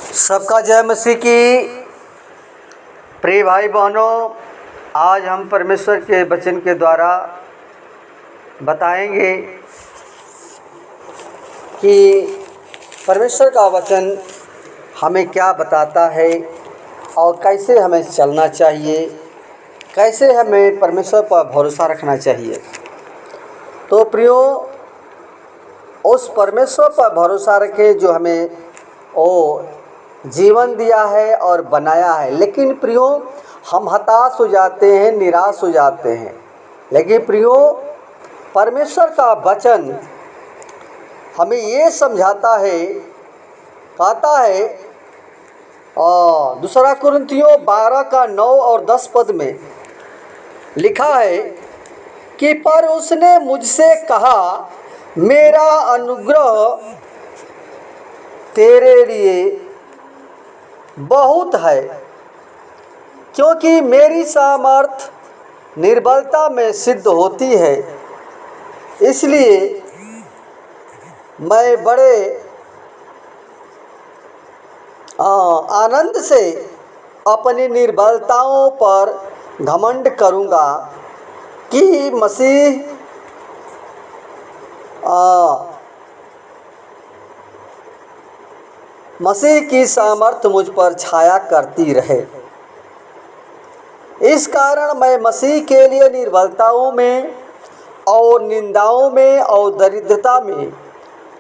सबका जय मसीह की। प्रिय भाई बहनों, आज हम परमेश्वर के वचन के द्वारा बताएंगे कि परमेश्वर का वचन हमें क्या बताता है और कैसे हमें चलना चाहिए, कैसे हमें परमेश्वर पर भरोसा रखना चाहिए। तो प्रियो, उस परमेश्वर पर भरोसा रखें जो हमें जीवन दिया है और बनाया है। लेकिन प्रियो, हम हताश हो जाते हैं, निराश हो जाते हैं। लेकिन प्रियो, परमेश्वर का वचन हमें ये समझाता है, कहता है दूसरा कुरिन्थियों 12 का 9 और 10 पद में लिखा है कि पर उसने मुझसे कहा, मेरा अनुग्रह तेरे लिए बहुत है, क्योंकि मेरी सामर्थ निर्बलता में सिद्ध होती है। इसलिए मैं बड़े आनंद से अपनी निर्बलताओं पर घमंड करूँगा कि मसीह की सामर्थ्य मुझ पर छाया करती रहे। इस कारण मैं मसीह के लिए निर्बलताओं में और निंदाओं में और दरिद्रता में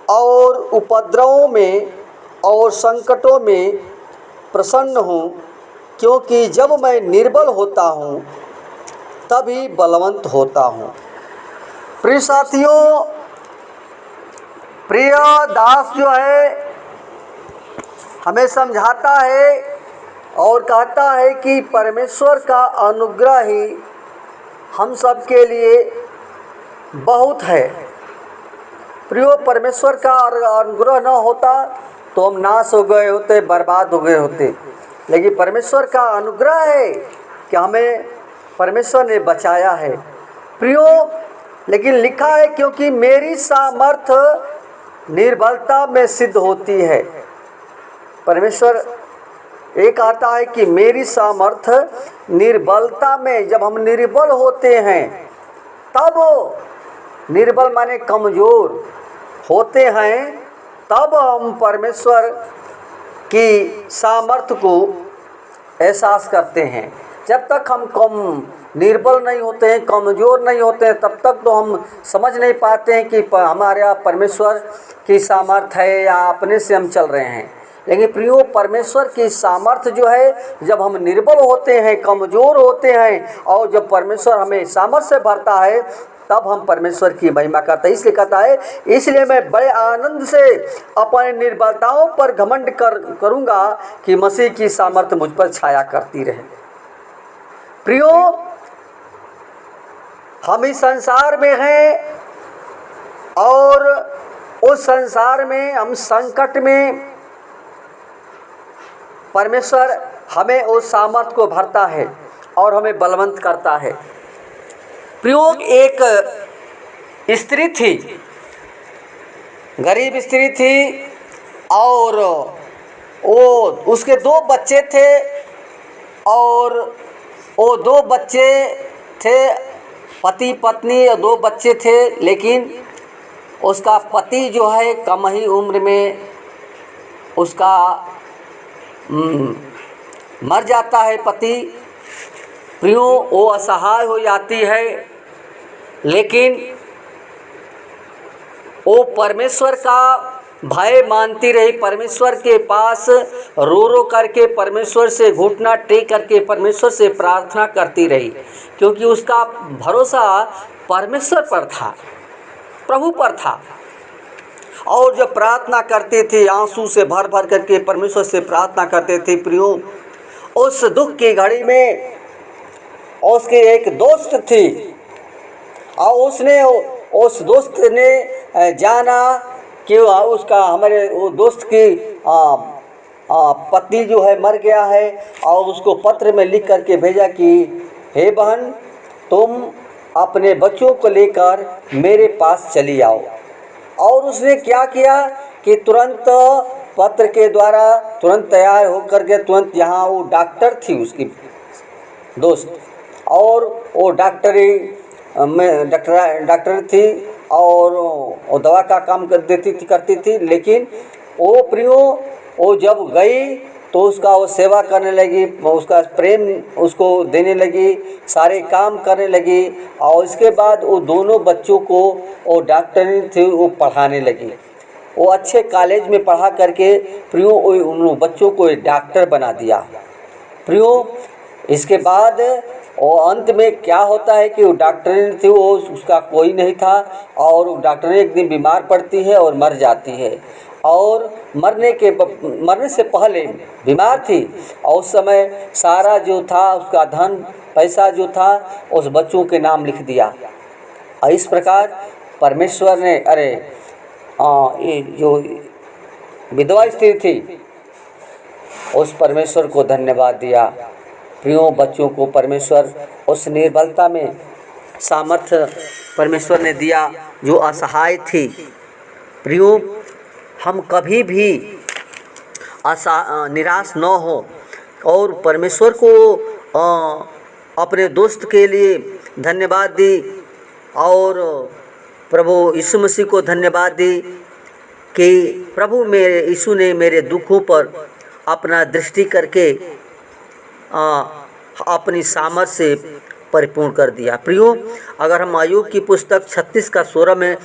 और उपद्रवों में और संकटों में प्रसन्न हूँ, क्योंकि जब मैं निर्बल होता हूँ तभी बलवंत होता हूँ। प्रिय साथियों, प्रिय दास जो है हमें समझाता है और कहता है कि परमेश्वर का अनुग्रह ही हम सब के लिए बहुत है। प्रियो, परमेश्वर का अनुग्रह न होता तो हम नाश हो गए होते, बर्बाद हो गए होते। लेकिन परमेश्वर का अनुग्रह है कि हमें परमेश्वर ने बचाया है। प्रियो, लेकिन लिखा है क्योंकि मेरी सामर्थ निर्बलता में सिद्ध होती है। परमेश्वर एक आता है कि मेरी सामर्थ निर्बलता में, जब हम निर्बल होते हैं तब, निर्बल माने कमज़ोर होते हैं, तब हम परमेश्वर की सामर्थ को एहसास करते हैं। जब तक हम निर्बल नहीं होते हैं, कमज़ोर नहीं होते हैं, तब तक तो हम समझ नहीं पाते हैं कि हमारे परमेश्वर की सामर्थ है या अपने से हम चल रहे हैं। लेकिन प्रियो, परमेश्वर की सामर्थ्य जो है, जब हम निर्बल होते हैं, कमज़ोर होते हैं और जब परमेश्वर हमें सामर्थ्य से भरता है, तब हम परमेश्वर की महिमा करते हैं। इसलिए कहता है, इसलिए मैं बड़े आनंद से अपने निर्बलताओं पर घमंड करूँगा कि मसीह की सामर्थ्य मुझ पर छाया करती रहे। प्रियो, हम इस संसार में हैं और उस संसार में हम संकट में परमेश्वर हमें उस सामर्थ को भरता है और हमें बलवंत करता है। प्रियो, एक स्त्री थी, गरीब स्त्री थी और उसके 2 बच्चे थे और वो 2 बच्चे थे, पति पत्नी और 2 बच्चे थे। लेकिन उसका पति जो है कम ही उम्र में उसका मर जाता है पति। प्रियो, वो असहाय हो जाती है, लेकिन वो परमेश्वर का भय मानती रही, परमेश्वर के पास रो रो करके, परमेश्वर से घुटना टेक करके परमेश्वर से प्रार्थना करती रही, क्योंकि उसका भरोसा परमेश्वर पर था, प्रभु पर था। और जब प्रार्थना करते थे, आंसू से भर भर करके परमेश्वर से प्रार्थना करते थे। प्रियो, उस दुख की घड़ी में उसके एक दोस्त थी और उसने उस दोस्त ने जाना कि उसका हमारे वो दोस्त की पति जो है मर गया है, और उसको पत्र में लिख करके भेजा कि हे बहन, तुम अपने बच्चों को लेकर मेरे पास चली आओ। और उसने क्या किया कि तुरंत पत्र के द्वारा तुरंत तैयार होकर के तुरंत यहाँ वो डॉक्टर थी उसकी दोस्त, और वो डॉक्टरी में डॉक्टर थी और वो दवा का काम करती थी। लेकिन वो प्रियो वो जब गई तो उसका वो सेवा करने लगी, उसका प्रेम उसको देने लगी, सारे काम करने लगी, और इसके बाद वो दोनों बच्चों को वो डॉक्टरी थी वो पढ़ाने लगी। वो अच्छे कॉलेज में पढ़ा करके प्रियो उन बच्चों को डॉक्टर बना दिया। प्रियो इसके बाद वो अंत में क्या होता है कि वो डॉक्टरी थी वो उसका कोई नहीं था, और डॉक्टरी एक दिन बीमार पड़ती है और मर जाती है, और मरने से पहले बीमार थी, और उस समय सारा जो था उसका धन पैसा जो था उस बच्चों के नाम लिख दिया। और इस प्रकार परमेश्वर ने ये जो विधवा स्त्री थी उस परमेश्वर को धन्यवाद दिया। प्रियो बच्चों को परमेश्वर उस निर्बलता में सामर्थ्य परमेश्वर ने दिया जो असहाय थी। प्रियो हम कभी भी निराश न हो, और परमेश्वर को अपने दोस्त के लिए धन्यवाद दी, और प्रभु यीशु मसीह को धन्यवाद दी कि प्रभु मेरे यीशु ने मेरे दुखों पर अपना दृष्टि करके अपनी सामर्थ से परिपूर्ण कर दिया। प्रियो अगर हम अय्यूब की पुस्तक 36 का 16 में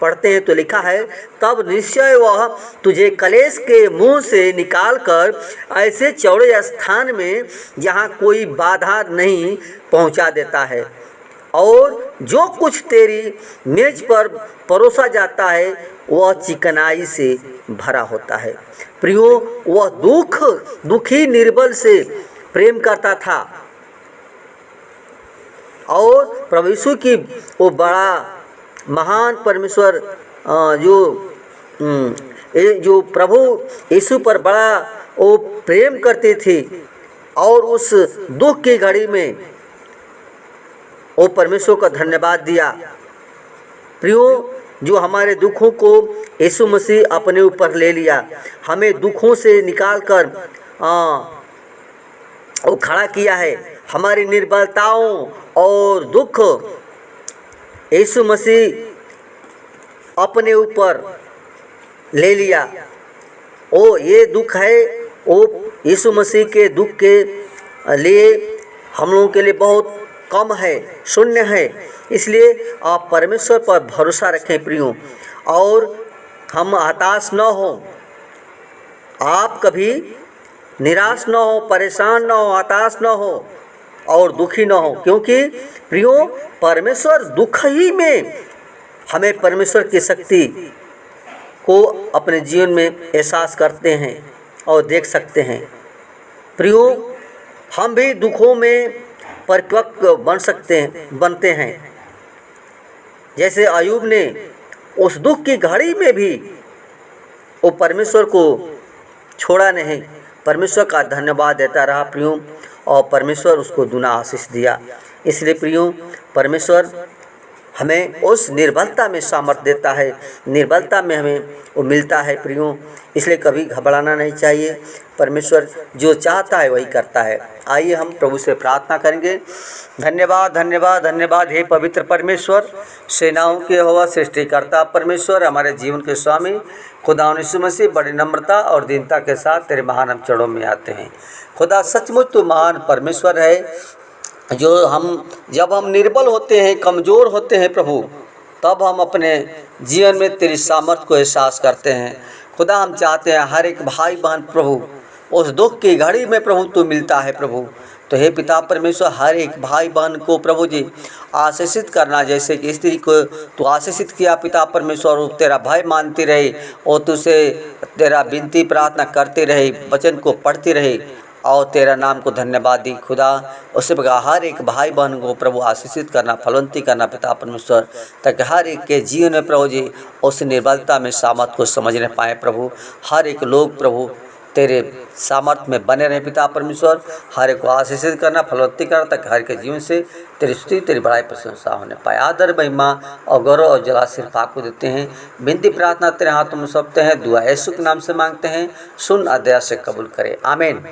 पढ़ते हैं तो लिखा है, तब निश्चय वह तुझे कलेश के मुंह से निकालकर ऐसे चौड़े स्थान में जहाँ कोई बाधा नहीं पहुँचा देता है, और जो कुछ तेरी मेज पर परोसा जाता है वह चिकनाई से भरा होता है। प्रियो वह दुखी निर्बल से प्रेम करता था, और प्रभु यीशु की वो बड़ा महान परमेश्वर जो प्रभु यीशु पर बड़ा वो प्रेम करते थे, और उस दुख की घड़ी में वो परमेश्वर का धन्यवाद दिया। प्रियो जो हमारे दुखों को यीशु मसीह अपने ऊपर ले लिया, हमें दुखों से निकालकर वो खड़ा किया है। हमारी निर्बलताओं और दुख यीशु मसीह अपने ऊपर ले लिया। ओ ये दुख है वो यीशु मसीह के दुख के लिए हम लोगों के लिए बहुत कम है, शून्य है। इसलिए आप परमेश्वर पर भरोसा रखें प्रियो, और हम हताश न हो, आप कभी निराश न हो, परेशान न हो, हताश न हो और दुखी न हो, क्योंकि प्रियो परमेश्वर दुख ही में हमें परमेश्वर की शक्ति को अपने जीवन में एहसास करते हैं और देख सकते हैं। प्रियो हम भी दुखों में परिपक्व बनते हैं, जैसे अय्यूब ने उस दुख की घड़ी में भी वो परमेश्वर को छोड़ा नहीं, परमेश्वर का धन्यवाद देता रहा प्रियो, और परमेश्वर उसको दुना आशीष दिया। इसलिए प्रियो परमेश्वर हमें उस निर्बलता में सामर्थ्य देता है, निर्बलता में हमें वो मिलता है प्रियो। इसलिए कभी घबराना नहीं चाहिए, परमेश्वर जो चाहता है वही करता है। आइए हम प्रभु से प्रार्थना करेंगे। धन्यवाद धन्यवाद धन्यवाद हे पवित्र परमेश्वर, सेनाओं के यहोवा, सृष्टिकर्ता परमेश्वर, हमारे जीवन के स्वामी खुदा यीशु मसीह, बड़ी नम्रता और दीनता के साथ तेरे महान हम चरणों में आते हैं। खुदा सचमुच तो महान परमेश्वर है, जो जब हम निर्बल होते हैं, कमज़ोर होते हैं प्रभु, तब हम अपने जीवन में तेरी सामर्थ को एहसास करते हैं। खुदा हम चाहते हैं हर एक भाई बहन प्रभु उस दुख की घड़ी में प्रभु तू मिलता है प्रभु। तो हे पिता परमेश्वर, हर एक भाई बहन को प्रभु जी आशीषित करना, जैसे कि स्त्री को तू आशीषित किया पिता परमेश्वर, और तेरा भय मानती रही और तुझसे तेरा विनती प्रार्थना करती रही, वचन को पढ़ती रही और तेरा नाम को धन्यवाद दी खुदा। उससे बगा हर एक भाई बहन को प्रभु आशीषित करना, फलवंती करना पिता परमेश्वर, ताकि हर एक के जीवन में प्रभु जी उस निर्बलता में सामर्थ को समझने पाए प्रभु। हर एक लोग प्रभु तेरे सामर्थ्य में बने रहे पिता परमेश्वर। हर एक को आशीषित करना, फलवत्ती करना, ताकि हर के जीवन से तेरी स्तुति, तेरी बड़ाई, प्रशंसा होने पाए। आदर, महिमा और गौरव और जला सिर्फ आपको देते हैं। विनती प्रार्थना तेरे हाथों में सौंपते हैं। दुआ यीशु के नाम से मांगते हैं, सुन और दया से कबूल करे, आमीन।